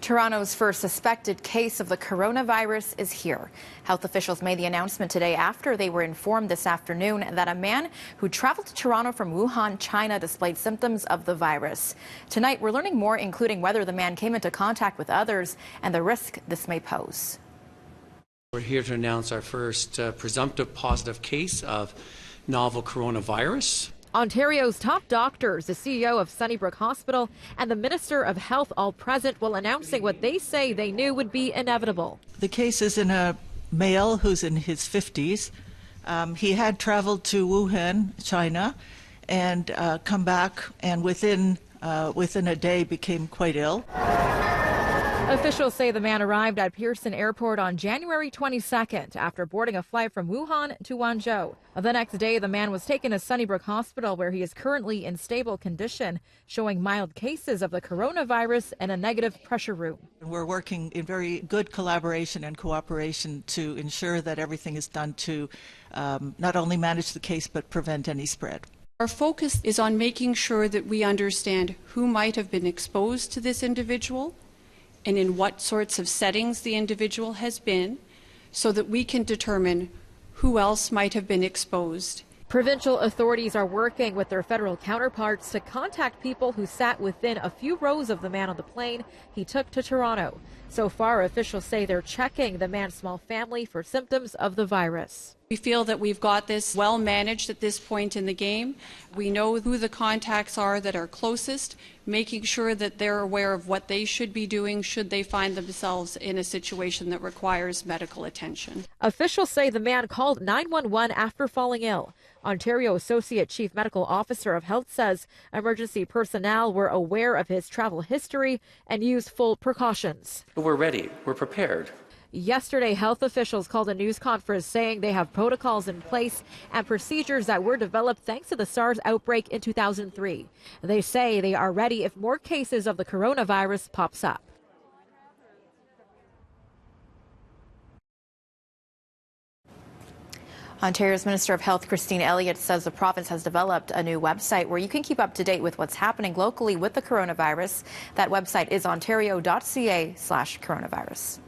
Toronto's first suspected case of the coronavirus is here. Health officials made the announcement today after they were informed this afternoon that a man who traveled to Toronto from Wuhan, China, displayed symptoms of the virus. Tonight, we're learning more, including whether the man came into contact with others and the risk this may pose. We're here to announce our first presumptive positive case of novel coronavirus. Ontario's top doctors, the CEO of Sunnybrook Hospital and the Minister of Health all present while announcing what they say they knew would be inevitable. The case is in a male who's in his 50s. He had traveled to Wuhan, China, and come back, and within a day became quite ill. Officials say the man arrived at Pearson Airport on January 22nd after boarding a flight from Wuhan to Guangzhou. The next day, the man was taken to Sunnybrook Hospital, where he is currently in stable condition, showing mild cases of the coronavirus and a negative pressure room. We're working in very good collaboration and cooperation to ensure that everything is done to not only manage the case but prevent any spread. Our focus is on making sure that we understand who might have been exposed to this individual and in what sorts of settings the individual has been, so that we can determine who else might have been exposed. Provincial authorities are working with their federal counterparts to contact people who sat within a few rows of the man on the plane he took to Toronto. So far, officials say they're checking the man's small family for symptoms of the virus. We feel that we've got this well managed at this point in the game. We know who the contacts are that are closest, making sure that they're aware of what they should be doing should they find themselves in a situation that requires medical attention. Officials say the man called 911 after falling ill. Ontario Associate Chief Medical Officer of Health says emergency personnel were aware of his travel history and used full precautions. We're ready. We're prepared. Yesterday, health officials called a news conference saying they have protocols in place and procedures that were developed thanks to the SARS outbreak in 2003. They say they are ready if more cases of the coronavirus pops up. Ontario's Minister of Health, Christine Elliott, says the province has developed a new website where you can keep up to date with what's happening locally with the coronavirus. That website is ontario.ca/coronavirus.